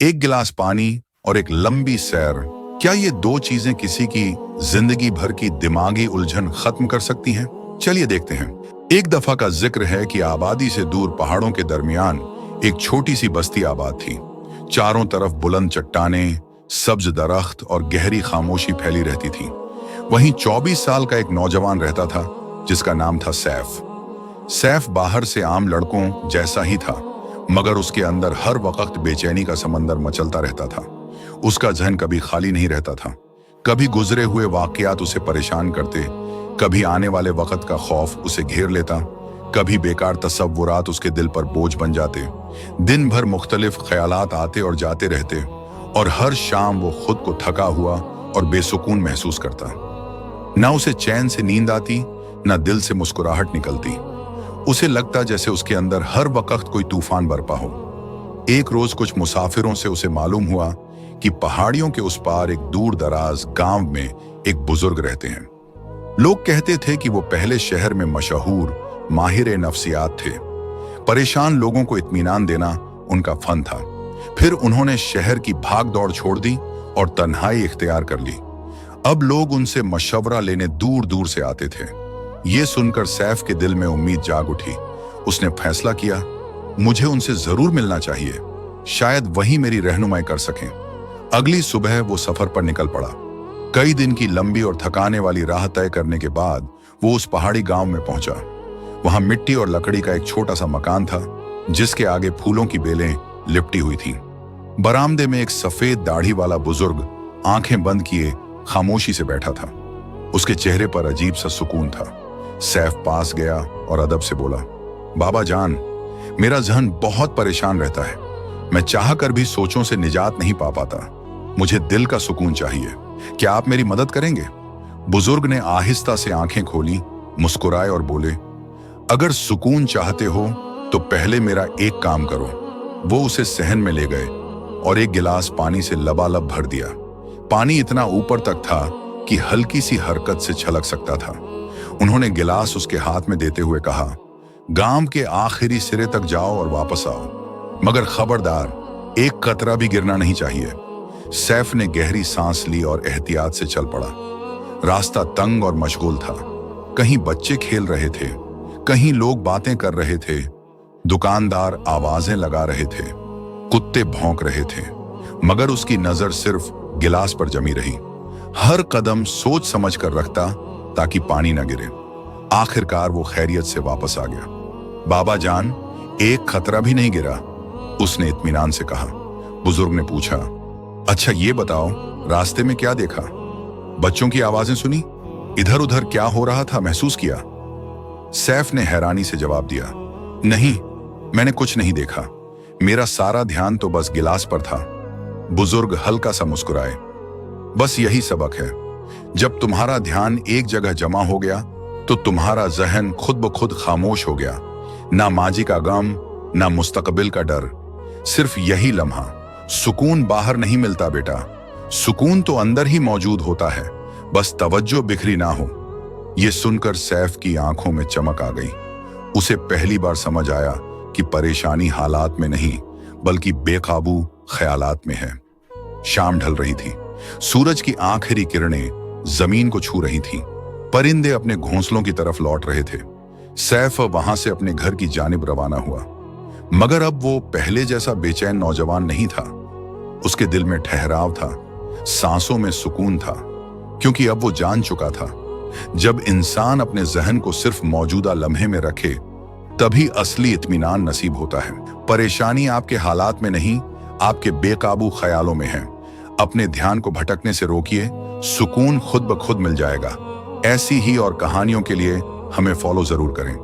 एक गिलास पानी और एक लंबी सैर, क्या ये दो चीजें किसी की जिंदगी भर की दिमागी उलझन खत्म कर सकती हैं? चलिए देखते हैं। एक दफा का जिक्र है कि आबादी से दूर पहाड़ों के दरमियान एक छोटी सी बस्ती आबाद थी। चारों तरफ बुलंद चट्टानें, सब्ज दरख्त और गहरी खामोशी फैली रहती थी। वहीं 24 साल का एक नौजवान रहता था जिसका नाम था सैफ। सैफ बाहर से आम लड़कों जैसा ही था, मगर उसके अंदर हर वक्त बेचैनी का समंदर मचलता रहता था। उसका जहन कभी खाली नहीं रहता था। कभी गुजरे हुए वाकयात उसे परेशान करते, कभी आने वाले वक्त का खौफ उसे घेर लेता, कभी बेकार तसव्वुरात उसके दिल पर बोझ बन जाते। दिन भर मुख्तलिफ ख्यालात आते और जाते रहते और हर शाम वो खुद को थका हुआ और बेसुकून महसूस करता। ना उसे चैन से नींद आती, ना दिल से मुस्कुराहट निकलती। उसे लगता जैसे उसके अंदर हर वक्त कोई तूफान बरपा हो। एक रोज कुछ मुसाफिरों से उसे मालूम हुआ कि पहाड़ियों के उस पार एक दूर दराज गांव में एक बुजुर्ग रहते हैं। लोग कहते थे कि वो पहले शहर में मशहूर माहिर नफ्सियात थे। परेशान लोगों को इत्मीनान देना उनका फन था। फिर उन्होंने शहर की भाग दौड़ छोड़ दी और तन्हाई इख्तियार कर ली। अब लोग उनसे मशवरा लेने दूर दूर से आते थे। ये सुनकर सैफ के दिल में उम्मीद जाग उठी। उसने फैसला किया, मुझे उनसे जरूर मिलना चाहिए, शायद वही मेरी रहनुमाई कर सकें। अगली सुबह वो सफर पर निकल पड़ा। कई दिन की लंबी और थकाने वाली राह तय करने के बाद वो उस पहाड़ी गांव में पहुंचा। वहां मिट्टी और लकड़ी का एक छोटा सा मकान था, जिसके आगे फूलों की बेलें लिपटी हुई थीं। बरामदे में एक सफेद दाढ़ी वाला बुजुर्ग आंखें बंद किए खामोशी से बैठा था। उसके चेहरे पर अजीब सा सुकून था। सैफ पास गया और अदब से बोला, बाबा जान, मेरा जहन बहुत परेशान रहता है। मैं चाहकर भी सोचों से निजात नहीं पा पाता। मुझे दिल का सुकून चाहिए। क्या आप मेरी मदद करेंगे? बुजुर्ग ने आहिस्ता से आंखें खोली, मुस्कुराए और बोले, अगर सुकून चाहते हो तो पहले मेरा एक काम करो। वो उसे सहन में ले गए और एक गिलास पानी से लबालब भर दिया। पानी इतना ऊपर तक था कि हल्की सी हरकत से छलक सकता था। उन्होंने गिलास उसके हाथ में देते हुए कहा, गांव के आखिरी सिरे तक जाओ और वापस आओ, मगर खबरदार, एक कतरा भी गिरना नहीं चाहिए। सैफ ने गहरी सांस ली और एहतियात से चल पड़ा। रास्ता तंग और मशगूल था। कहीं बच्चे खेल रहे थे, कहीं लोग बातें कर रहे थे, दुकानदार आवाजें लगा रहे थे, कुत्ते भौंक रहे थे, मगर उसकी नजर सिर्फ गिलास पर जमी रही। हर कदम सोच समझ कर रखता ताकि पानी न गिरे। आखिरकार वो खैरियत से वापस आ गया। बाबा जान, एक खतरा भी नहीं गिरा, उसने इत्मीनान से कहा। बुजुर्ग ने पूछा, अच्छा ये बताओ, रास्ते में क्या देखा? बच्चों की आवाजें सुनी? इधर उधर क्या हो रहा था महसूस किया? सैफ ने हैरानी से जवाब दिया, नहीं, मैंने कुछ नहीं देखा। मेरा सारा ध्यान तो बस गिलास पर था। बुजुर्ग हल्का सा मुस्कुराए, बस यही सबक है। जब तुम्हारा ध्यान एक जगह जमा हो गया तो तुम्हारा जहन खुद ब खुद खामोश हो गया। ना माजी का गम, ना मुस्तकबिल का डर, सिर्फ यही लम्हा। सुकून बाहर नहीं मिलता बेटा, सुकून तो अंदर ही मौजूद होता है, बस तवज्जो बिखरी ना हो। यह सुनकर सैफ की आंखों में चमक आ गई। उसे पहली बार समझ आया कि परेशानी हालात में नहीं, बल्कि बेकाबू ख्यालात में है। शाम ढल रही थी। सूरज की आखिरी किरणें जमीन को छू रही थीं। परिंदे अपने घोंसलों की तरफ लौट रहे थे। सैफ वहां से अपने घर की जानिब रवाना हुआ, मगर अब वो पहले जैसा बेचैन नौजवान नहीं था। उसके दिल में ठहराव था, सांसों में सुकून था, क्योंकि अब वो जान चुका था, जब इंसान अपने जहन को सिर्फ मौजूदा लम्हे में रखे, तभी असली इत्मीनान नसीब होता है। परेशानी आपके हालात में नहीं, आपके बेकाबू ख्यालों में है। अपने ध्यान को भटकने से रोकिए, सुकून खुद ब खुद मिल जाएगा। ऐसी ही और कहानियों के लिए हमें फॉलो जरूर करें।